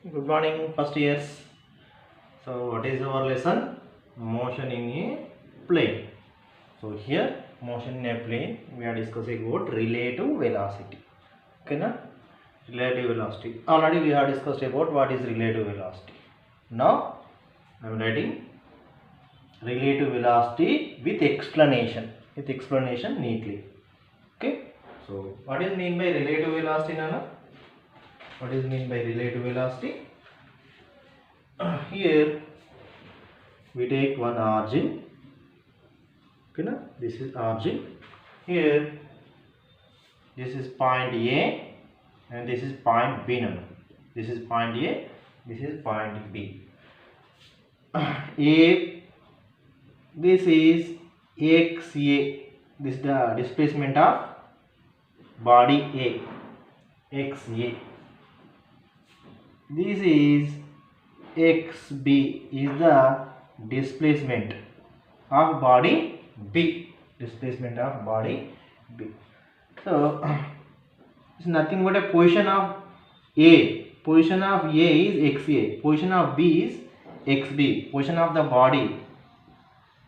Good morning, first years. So, what is our lesson? Motion in a plane. So, here, motion in a plane, we are discussing about relative velocity. Okay, na? Relative velocity. Already we have discussed about what is relative velocity. Now, I am writing relative velocity with explanation. With explanation neatly. Okay. So, what is mean by relative velocity, Nana? What is mean by relative velocity? Here we take one origin. Okay, na? This is origin. Here this is point A and this is point B. Now this is point A, this is point B. A, this is XA. This is the displacement of body A, XA. This is XB, is the displacement of body B. Displacement of body B. So it's nothing but a position of A. Position of A is XA. Position of B is XB. Position of the body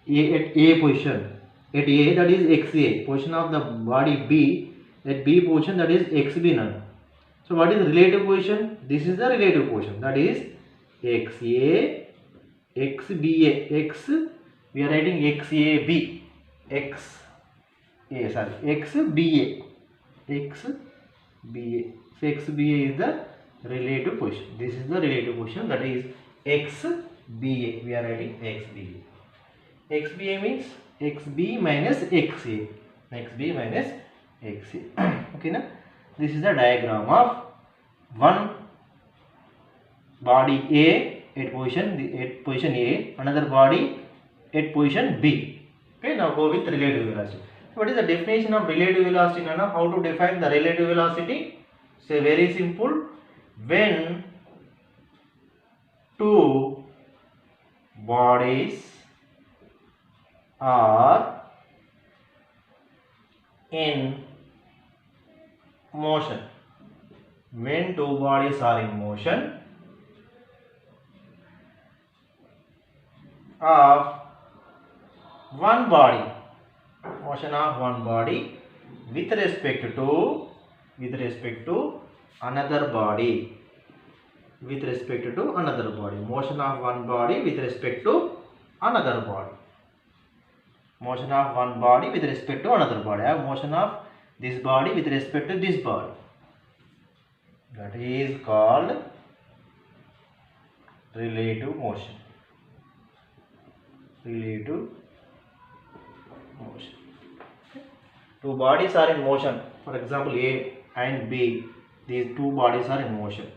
A at A position. At A, that is XA. Position of the body B at B position, that is XB now. So what is relative position? This is the relative position, that is XA, XBA, X, we are writing XAB, XBA, XBA. So XBA is the relative position. This is the relative position, that is XBA. We are writing XBA. XBA means XB minus XA. XB minus XA. Okay, na? This is the diagram of one body A at position A, another body at position B. Okay, now go with relative velocity. So what is the definition of relative velocity, Nana? How to define the relative velocity? Say very simple. When two bodies are in motion. When two bodies are in motion of one body, motion of one body with respect to another body, with respect to another body, motion of one body with respect to another body, motion of one body with respect to another body. I have motion of this body with respect to this body. That is called relative motion. Relative motion. Two bodies are in motion. For example, A and B. These two bodies are in motion.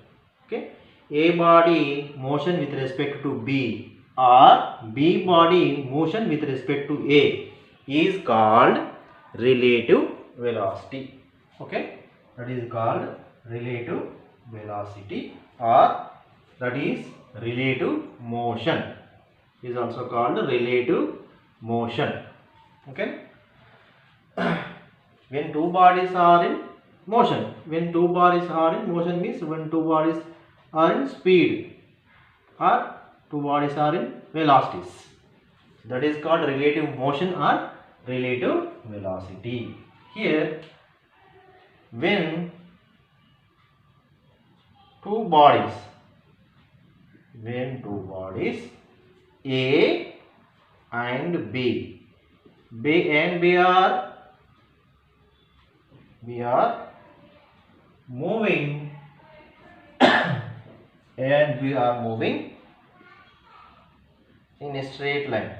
Okay. A body motion with respect to B or B body motion with respect to A is called relative velocity. Okay. That is called relative velocity, or that is relative motion, is also called relative motion. Okay. When two bodies are in motion, when two bodies are in motion means when two bodies are in speed or two bodies are in velocities, that is called relative motion or relative velocity. Here when two bodies A and B and B are moving and we are moving in a straight line,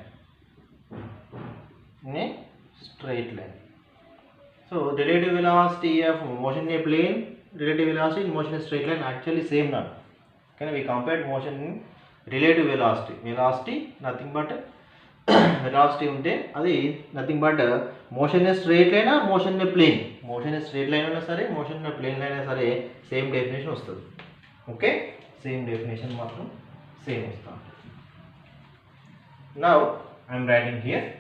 So relative velocity of motion in a plane, relative velocity in motion in a straight line, actually same now. Can we compare motion in relative velocity nothing but velocity unte adi nothing but motion in a straight line or motion in a plane. Motion in a straight line aina sare, motion in a plane line aina sare, same definition vastadi. Okay, same definition matram same vastadi. Now I am writing here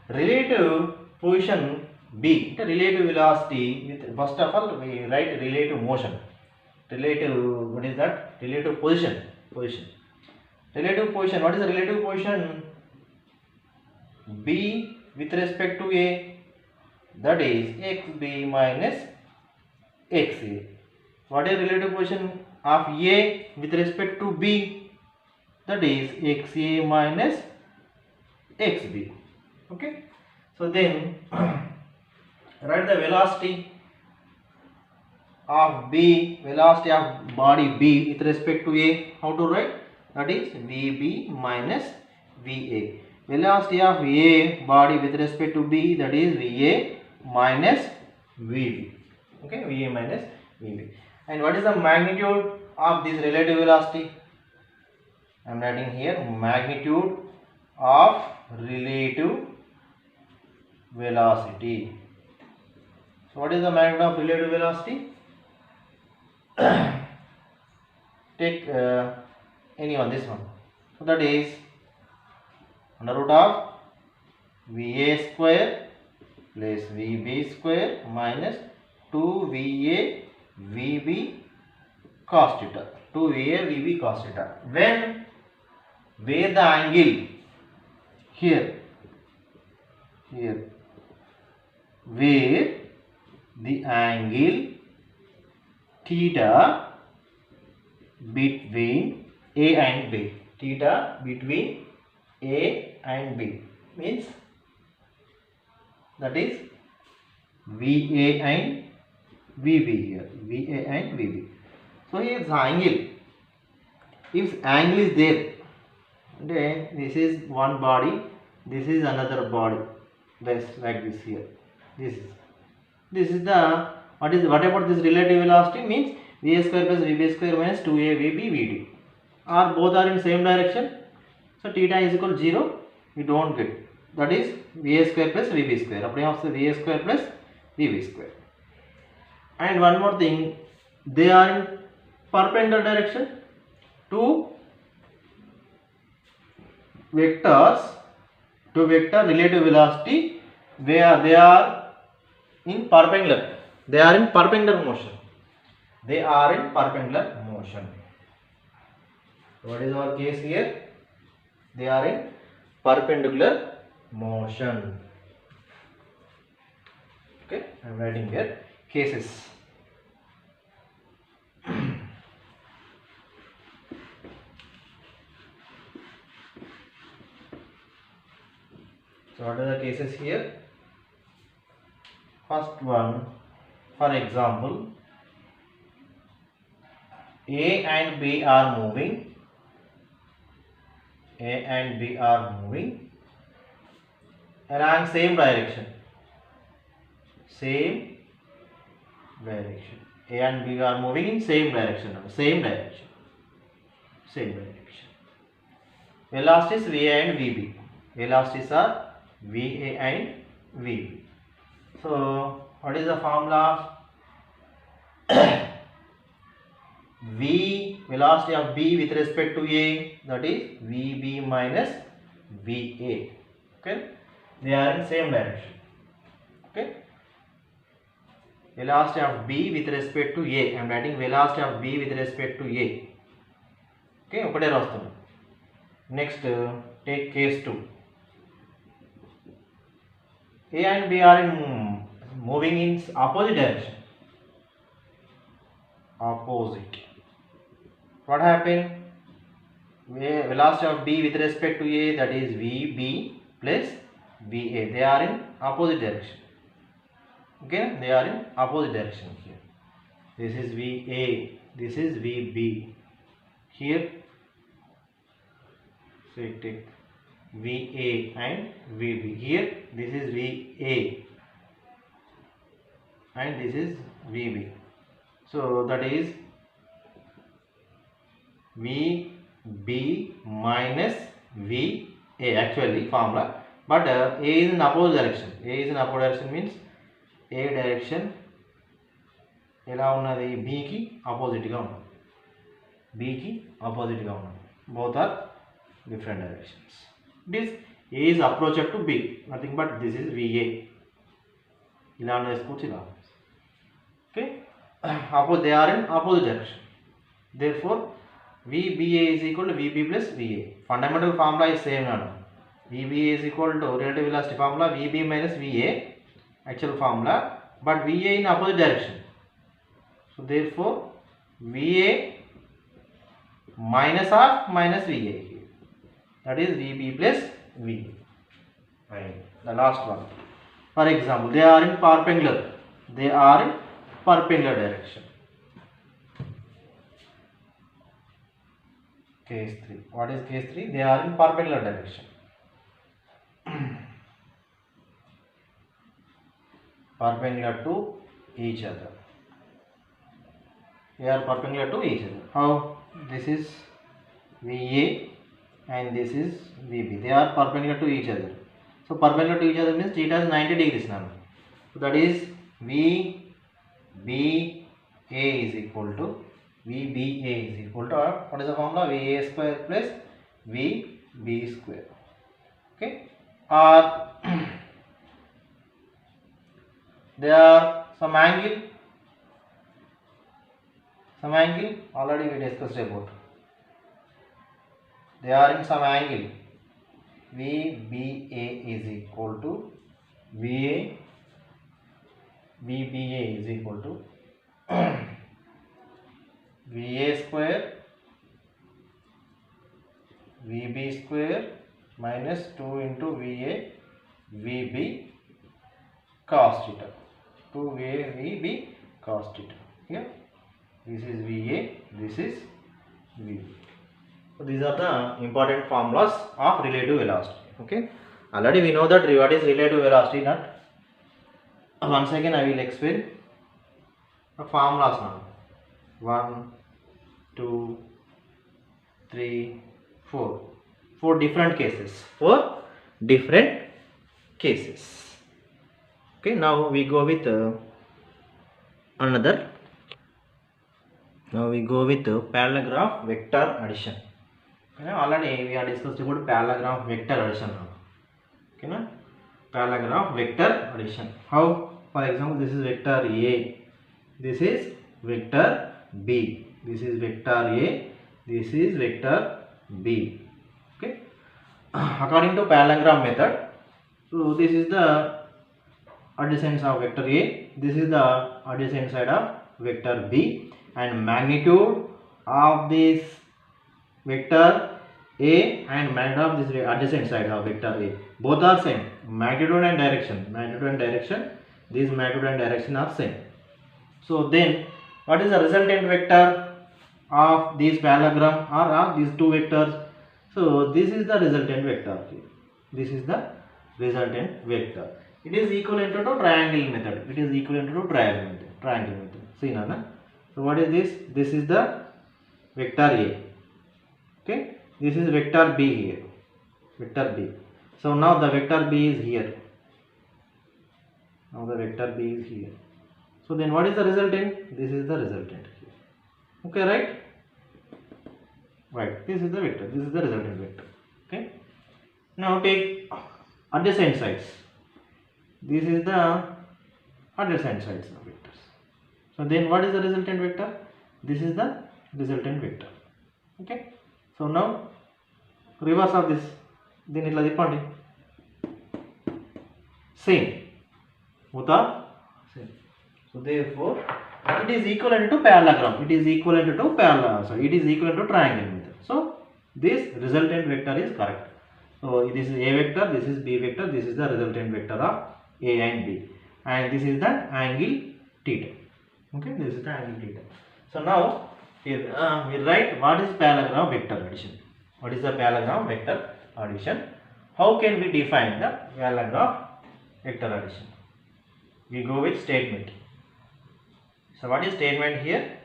relative position B, the relative velocity with, first of all we write relative motion. relative, what is that? Relative position. Relative position, what is the relative position? B with respect to A, that is xb minus xa. What is relative position of A with respect to B? That is xa minus xb. Okay. So then write the velocity of B, velocity of body B with respect to A. How to write? That is Vb minus Va. Velocity of A body with respect to B, that is Va minus Vb. Okay, Va minus Vb. And what is the magnitude of this relative velocity? I am writing here magnitude of relative velocity. So what is the magnitude of relative velocity? Take any one, this one. So that is under root of Va square plus Vb square minus 2Va Vb cos theta. 2Va Vb cos theta. When where the angle here where the angle theta between A and B, theta between A and B means that is VA and VB here, VA and VB. So here the angle, if angle is there, then this is one body, this is another body, this like this here, this is the what about this relative velocity means Va square plus Vb square minus 2A Vb Vd, or both are in same direction, so theta is equal to 0, we don't get, that is Va square plus Vb square, apply also Va square plus Vb square. And one more thing, they are in perpendicular direction, two vector relative velocity, where they are in perpendicular, they are in perpendicular motion. What is our case here? They are in perpendicular motion. Okay, I am writing here cases. So what are the cases here? First one, for example, A and B are moving along same direction. A and B are moving in same direction. Velocities Va and Vb. Velocities are Va and Vb. So what is the formula of V, velocity of B with respect to A, that is Vb minus Va. Okay, they are in same direction. Okay, velocity of B with respect to A, I am writing velocity of B with respect to A. Okay, okate rastunna. Next, take case 2. A and B are in moving in opposite direction. What happened? Velocity of B with respect to A, that is Vb plus Va. They are in opposite direction. Okay, they are in opposite direction here. This is Va, this is Vb. Here, so take Va and Vb. Here, this is Va and this is Vb. So that is Vb minus Va actually formula, but A is in opposite direction. A is in opposite direction means A direction ఎలా ఉన్నది B కి opposite గా ఉన్నది. B కి opposite గా ఉన్నది. Both are different directions. This A is approach to B, nothing but this is Va. ఇలా వేసుకోవచ్చు ఇలా. Okay. they are in opposite direction. Therefore, VBA is equal to VB plus VA. Fundamental formula is same now. VBA is equal to relative velocity formula VB minus VA, actual formula, but VA in opposite direction. So therefore, VA minus of minus VA, that is VB plus VA. Right. The last one. For example, they are in perpendicular. They are in perpendicular direction. Case 3. What is case 3? They are in perpendicular direction. Perpendicular to each other. They are perpendicular to each other. How? This is VA and this is VB. They are perpendicular to each other. So perpendicular to each other means theta is 90 degrees now. So that is VBA is equal to what is the formula? VA square plus VB square. Okay. Or there are some angle already we discussed about. They are in some angle. VBA is equal to VBA is equal to VA square VB square minus 2 into VB cos theta. 2 VB cos theta. Here, this is VA, this is VB. So these are the important formulas of relative velocity. Okay. Already we know that what is relative velocity. Not once again I will explain the formulas now. 1, 2, 3, 4. 4 different cases. 4 different cases. Okay. Now we go with another. Now we go with parallel graph vector addition. Okay, already we are discussed about parallel graph vector addition now. Okay, na? Parallel graph vector addition. How? For example, this is vector A, this is vector B, this is vector A, this is vector B. Okay. According to parallel graph method, so this is the adjacent side of vector A, this is the adjacent side of vector B, and magnitude of this vector A and magnitude of this adjacent side of vector A, both are same. Magnitude and direction. These magnitude and direction are same. So then, what is the resultant vector of this parallelogram or of these two vectors? So this is the resultant vector. This is the resultant vector. It is equivalent to triangle method. Triangle method. See now. So what is this? This is the vector A. Okay. This is vector B here. Vector B. So now the vector B is here. So then what is the resultant? This is the resultant here. Okay, right? Right. This is the vector. This is the resultant vector. Okay. Now take adjacent sides. This is the adjacent sides of vectors. So then what is the resultant vector? This is the resultant vector. Okay. So now reverse of this. Then it is same. Both are same. So therefore, it is equivalent to parallelogram. It is equivalent to triangle method. So this resultant vector is correct. So this is A vector, this is B vector, this is the resultant vector of A and B, and this is the angle theta. Okay, this is the angle theta. So now here we write what is parallelogram vector addition. What is the parallelogram vector addition? How can we define the parallelogram vector addition? We go with statement. So what is statement here?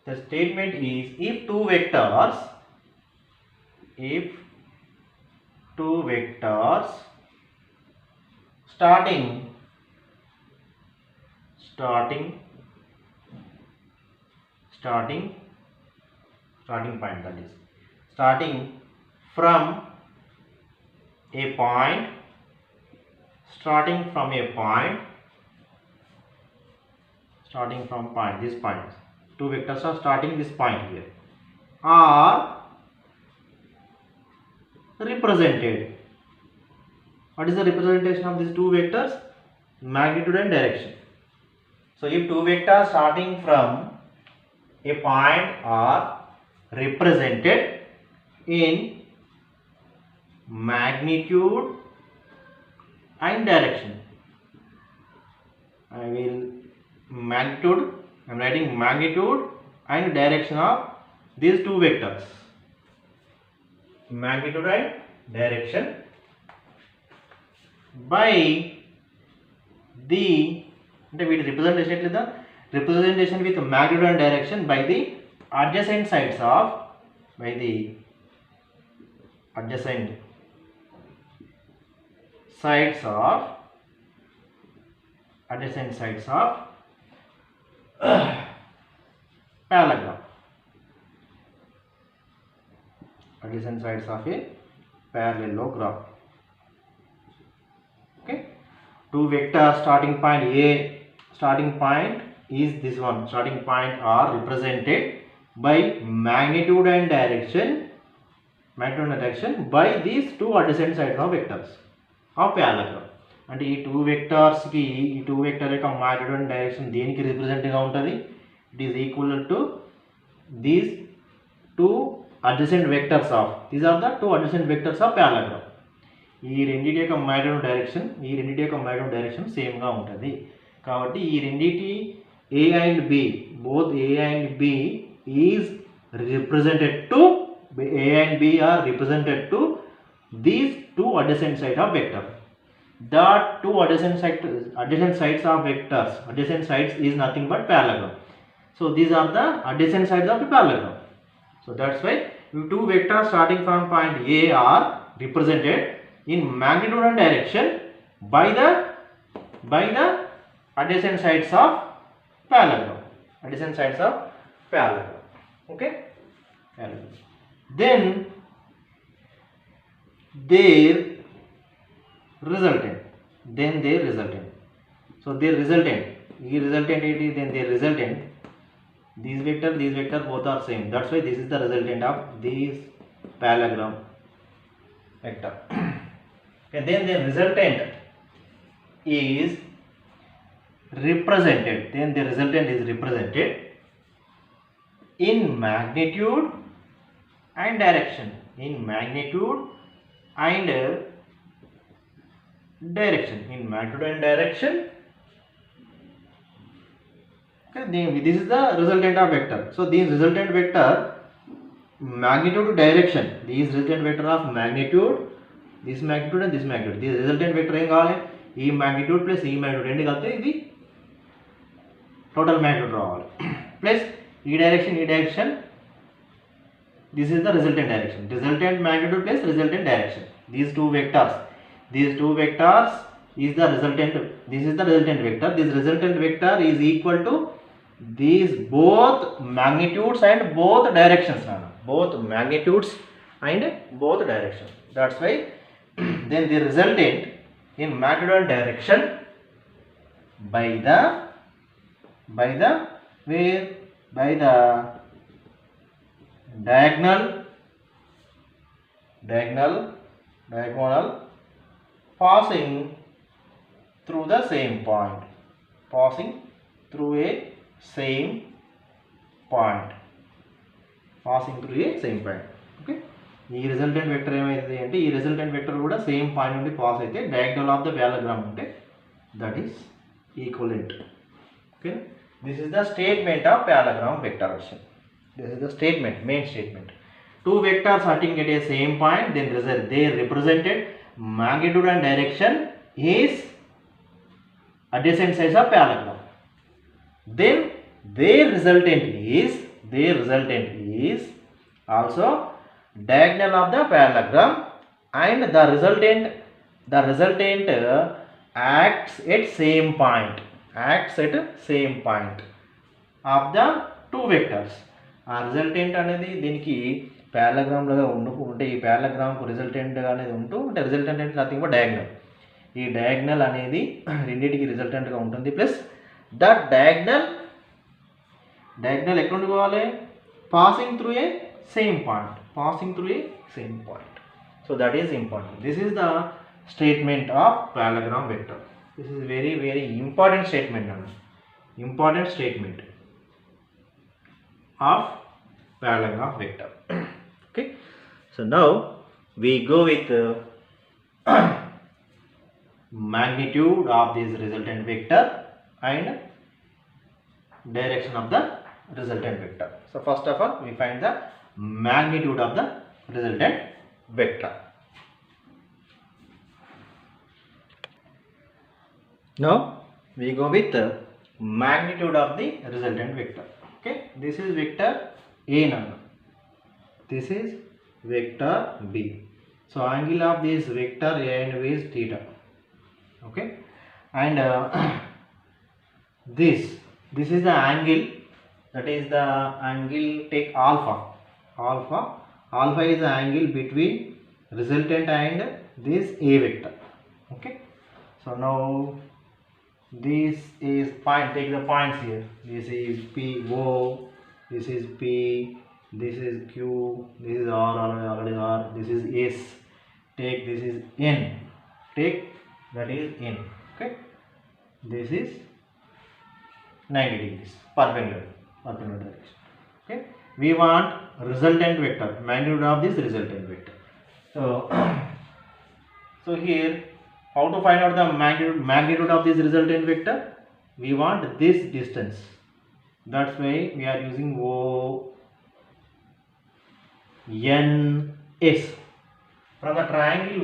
The statement is if two vectors starting point, that is starting from a point starting from point, this point, two vectors are starting this point here, are represented. What is the representation of these two vectors? Magnitude and direction. So if two vectors starting from a point are represented in magnitude and direction, I am writing magnitude and direction of these two vectors. Magnitude and direction by the representation with magnitude and direction by the adjacent sides of parallelogram. Adjacent sides of a parallelogram. Okay, two vectors starting point A, starting point is this one, starting point are represented by magnitude and direction by these two adjacent sides of vectors of parallelogram. అంటే ఈ two వెక్టర్స్కి ఈ two vector యొక్క magnitude and direction దేనికి రిప్రజెంట్గా ఉంటుంది? It is equal to these two adjacent vectors of parallelogram. ఈ రెండింటి యొక్క magnitude direction సేమ్గా ఉంటుంది. కాబట్టి ఈ రెండింటి A and B, both A and B is represented to these two adjacent sides of vector. The two adjacent sides of vectors, adjacent sides is nothing but parallelogram. So these are the adjacent sides of the parallelogram. So that's why two vectors starting from point A are represented in magnitude and direction by the adjacent sides of parallelogram. Okay. Then their resultant. So their resultant. These vector both are same. That's why this is the resultant of these parallelogram vector. And then their resultant is represented. In magnitude and direction. Okay, this is the resultant of vector. So this resultant vector magnitude to direction. This resultant vector of magnitude, this magnitude and this magnitude. This resultant vector em kavali? E magnitude plus e magnitude rendu kalthe idi total magnitude రావాలి. Plus e direction. This is the resultant direction. Resultant magnitude plus resultant direction. These two vectors is the resultant. This is the resultant vector. This resultant vector is equal to these both magnitudes and both directions. That's why then the resultant in magnitude and direction by the diagonal passing through the same point. Okay, ఈ resultant vector ఏమైతుంది అంటే ఈ resultant vector కూడా same point నుండి pass అయితే diagonal of the parallelogram ఉంటే that is equivalent. Okay, this is the statement of parallelogram vectorization. This is the main statement. Two vectars starting at a same point, then they represented magnitude and direction is adjacent sides of parallelogram. Then their resultant is also diagonal of the parallelogram, and the resultant acts at same point of the two vectors. ఆ resultant అనేది దీనికి parallelogram లాగా ఉంటే ఈ parallelogram కు resultant అనేది ఉంటూ అంటే రిజల్టెంట్ అంటే నథింగ్ బట్ డయాగ్నల్. ఈ డయాగ్నల్ అనేది రెండింటికి రిజల్టెంట్గా ఉంటుంది. ప్లస్ దట్ డయాగ్నల్ diagonal ఎక్కడ నుండి పోవాలి, passing through a same point, passing through a same point. So that is important. This is the statement of parallelogram vector. This is very very important statement, important statement of parallelogram vector. Okay, so now we go with magnitude of this resultant vector and direction of the resultant vector. So first of all we find the magnitude of the resultant vector. Now we go with the magnitude of the resultant vector. Okay, this is vector A number, this is vector B. So angle of this vector A and B is theta. Okay, and this is the angle, that is the angle, take alpha. Alpha is the angle between resultant and this A vector. Okay, so now this is point, take the points here. This is P O, this is P, this is Q, this is R, already R, this is S. Take this is N, take that is N. Okay, this is 90 degrees perpendicular direction. Okay, we want resultant vector, magnitude of this resultant vector. So here, how to find out the magnitude of this resultant vector? We want this distance, that's why we are using ONS from the triangle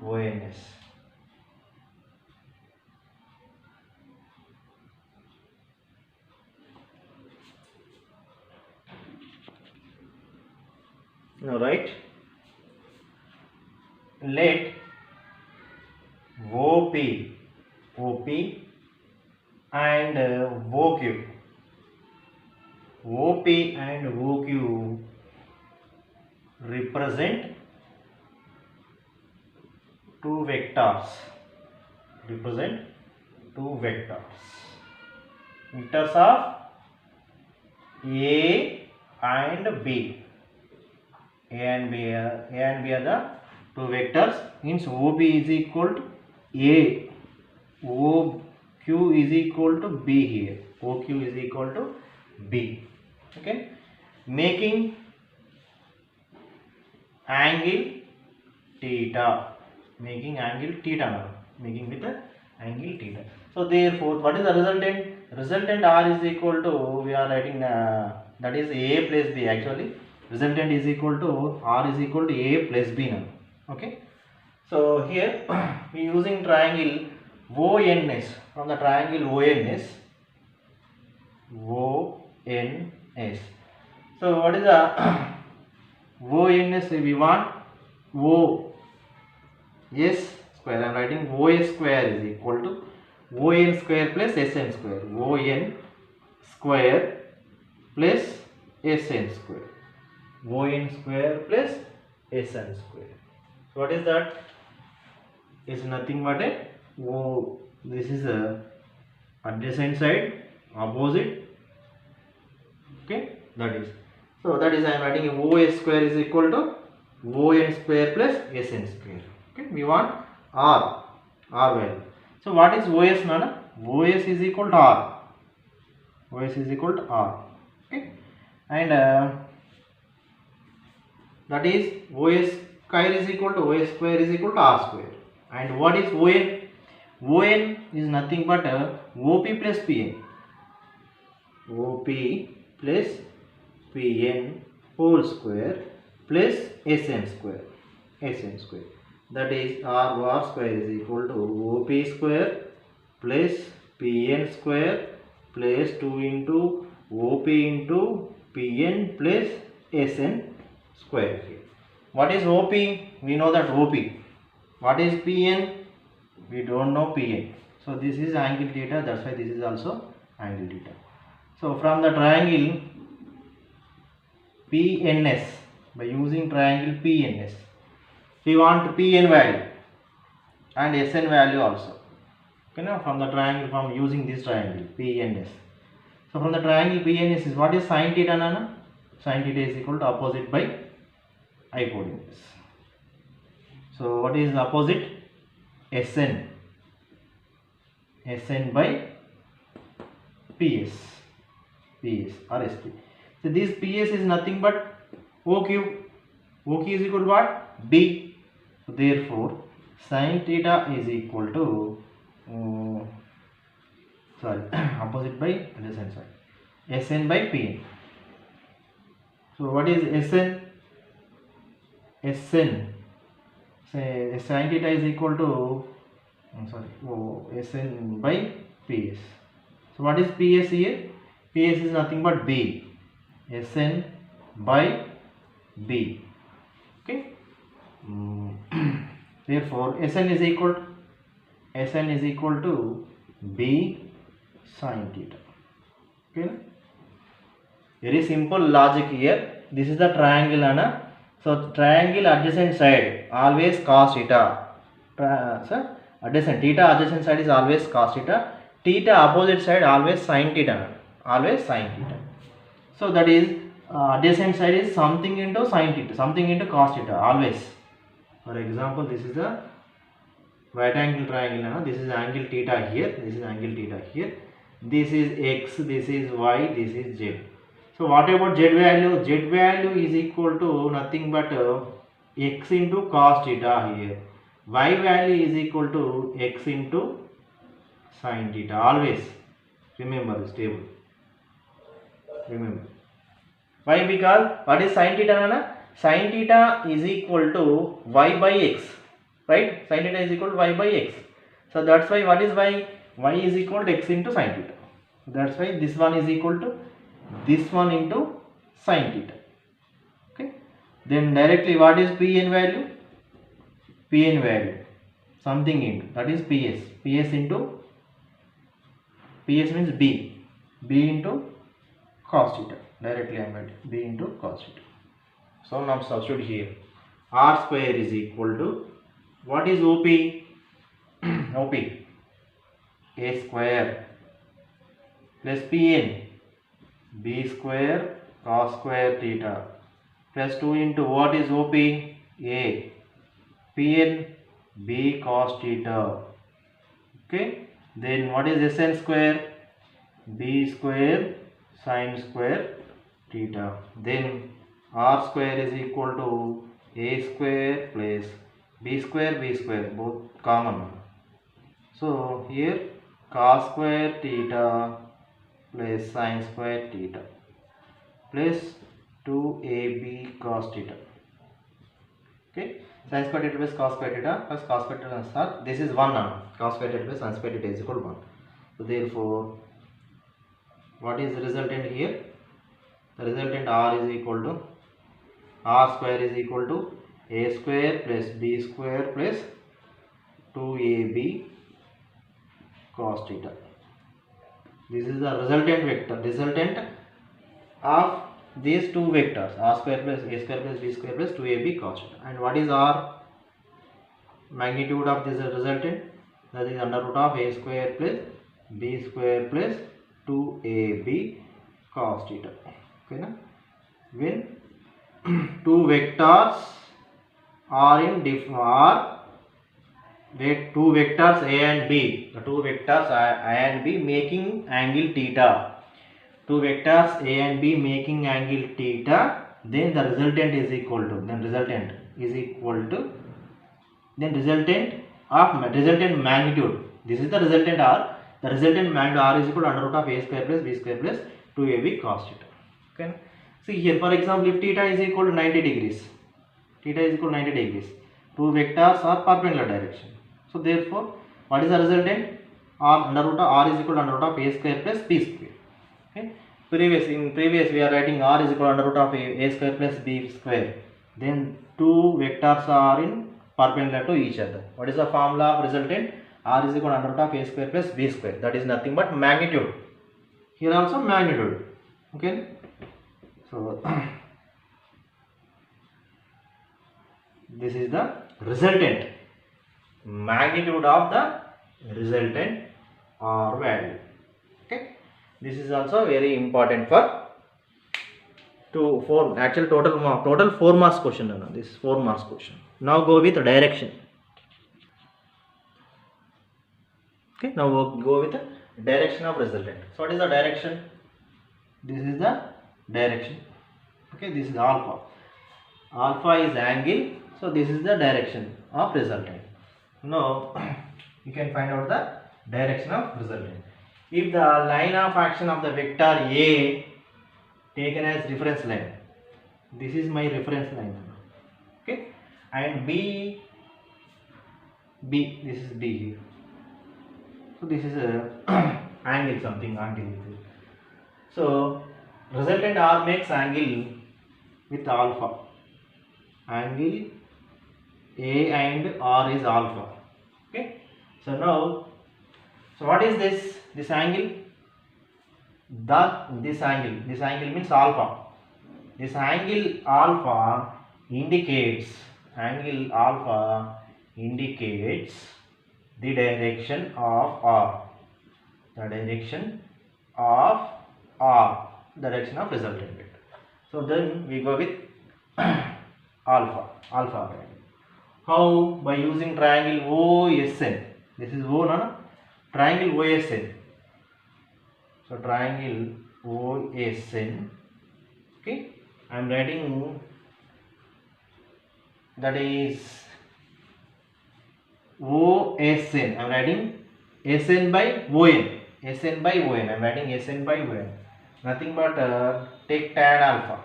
ONS. Now right, let OP and OQ represent two vectors, vectors of A and B. A and B are the two vectors, means OP is equal to A, OQ is equal to B here, OQ is equal to B. Okay, making angle theta, making with the angle theta. So therefore what is the resultant? R is equal to, we are writing that is A plus B. Actually resultant is equal to R is equal to A plus B now. Okay, so here we using triangle ONS, from the triangle ONS. So what is the ONS? We want OS square. I am writing OS square is equal to ON square plus SN square. ON square plus SN square. ON square plus SN square. So what is that? Is nothing but a this is a adjacent side, opposite. Okay, that is. So that is I am writing OS square is equal to ON square plus SN square. Okay, we want R value. So what is OS, Nana? OS is equal to R. Okay, and that is OS square is equal to OS square is equal to R square. And what is ON? ON is nothing but OP plus PN. OP plus PN whole square plus SN square. That is R square is equal to OP square plus PN square plus 2 into OP into PN plus SN square. What is OP? We know that OP. What is PN? We don't know PN. So this is angle theta, that's why this is also angle theta. So from the triangle PNS, by using triangle PNS, we want PN value and SN value also. Okay, now from the triangle, from using this triangle PNS. So from the triangle PNS is what is sin theta nana? Sin theta is equal to opposite by hypotenuse. So what is opposite? SN. SN by PS. PS or SP. So this PS is nothing but OQ. OQ is equal to what? B. So therefore sin theta is equal to opposite by adjacent side. SN by PN. So what is SN? SN. Say sin theta is equal to SN by PS. So what is PS here? PS is nothing but B. SN by B. Okay. Therefore SN is equal to B sin theta. Okay. Very simple logic here. This is the triangle, Anna. So triangle adjacent side always cos theta. Adjacent theta adjacent side is always cos theta. Theta opposite side always sin theta. Always sin theta. So that is adjacent side is something into sin theta, something into cos theta always. For example, this is the right angle triangle. This is angle theta here. This is angle theta here. This is x. This is y. This is z. So what about z value? Z value is equal to nothing but x into cos theta here. Y value is equal to x into sin theta. Always remember this table. Remember. Why? Because what is sin theta, Nana? Sin theta is equal to y by x. Right? Sin theta is equal to y by x. So that's why what is y? Y is equal to x into sin theta. That's why this one is equal to this one into sin theta. Okay. Then directly what is Pn value? Pn value something into, that is PS. PS into, PS means B. B into cos theta. Directly I am writing B into cos theta. So now substitute here. R square is equal to, what is OP? OP A square plus Pn B square cos square theta plus 2 into what is OP? A. Pn B cos theta. Okay. Then what is Sn square? B square sin square theta. Then R square is equal to A square plus B square both common. So here cos square theta plus sin square theta plus 2AB cos theta. Okay, sin square theta plus cos square theta plus cos square theta. This is 1 now. Cos square theta plus sin square theta is equal to 1. So therefore, what is the resultant here? The resultant R is equal to, R square is equal to A square plus B square plus 2AB cos theta. This is the resultant vector, resultant of these two vectors, R square plus A square plus B square plus 2AB cos theta. And what is R? Magnitude of this resultant, that is under root of A square plus B square plus 2AB cos theta. Okay, na? When two vectors are in two vectors A and B, the two vectors A and B making angle theta, two vectors A and B making angle theta, then the resultant is equal to, resultant magnitude. This is the resultant R. The resultant magnitude R is equal to under root of A square plus B square plus 2AB cos theta. Okay. See here, for example, if theta is equal to 90 degrees, two vectors are perpendicular direction. So therefore, what is the resultant? R under root of R is equal to under root of A square plus B square. Okay. In previous we are writing R is equal to under root of A square plus B square. Then two vectors are in perpendicular to each other. What is the formula of resultant? R is equal to under root of A square plus B square. That is nothing but magnitude. Here also magnitude. Okay. So this is the resultant, magnitude of the resultant R value. Okay. This is also very important for total 4 marks question. This is 4 marks question. Now go with direction. Okay, now we'll go with the direction of resultant. So what is the direction? This is the direction. Okay, this is alpha. Alpha is angle. So this is the direction of resultant. Now you can find out the direction of resultant. If the line of action of the vector A taken as reference line, this is my reference line. Okay, and B, this is B here. So this is a angle. So resultant R makes angle with alpha. Angle A and R is alpha. Okay. So now, what is this? This angle? This angle means alpha. This angle alpha indicates the direction of R. Direction of resultant vector. So then we go with alpha value. How? By using triangle OSN. This is O, no? Triangle OSN. So triangle OSN. Okay, I am writing, that is OSN. I am writing SN by ON. I am writing SN by ON. Nothing but take tan alpha.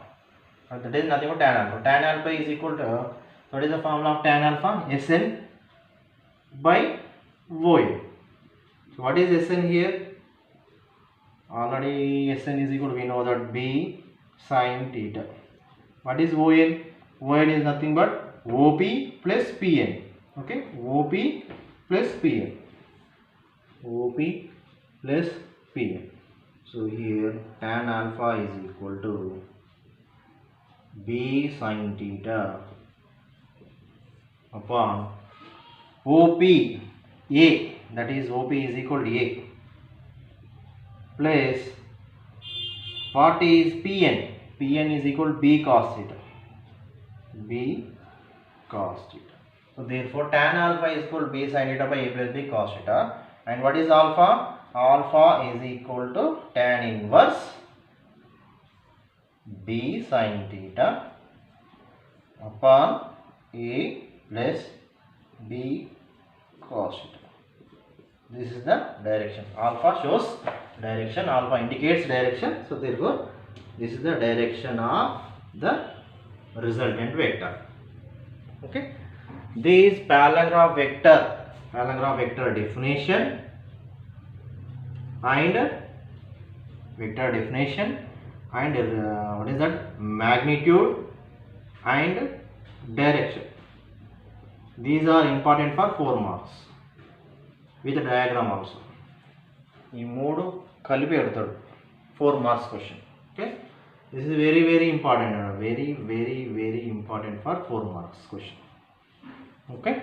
That is nothing but tan alpha. Tan alpha is equal to, what is the formula of tan alpha? SN by ON. So what is SN here? Already SN is equal to, we know that B sin theta. What is ON? ON is nothing but OP plus PN. Okay, OP plus PN. OP plus PN. So here tan alpha is equal to B sin theta upon OP A, that is OP is equal to A, plus what is Pn? Pn is equal to B cos theta. B cos theta. So therefore tan alpha is equal to B sin theta by A plus B cos theta. And what is alpha? Alpha is equal to tan inverse B sin theta upon A plus B cos theta. This is the direction. Alpha shows direction, alpha indicates direction. So therefore this is the direction of the resultant vector. Okay, this paragraph vector definition and what is that, magnitude and direction. These are important for 4 marks with diagram also. ఈ మూడు కలిపి అడుగుతాడు 4 marks question. Okay, this is very important, very important for 4 marks question. Okay.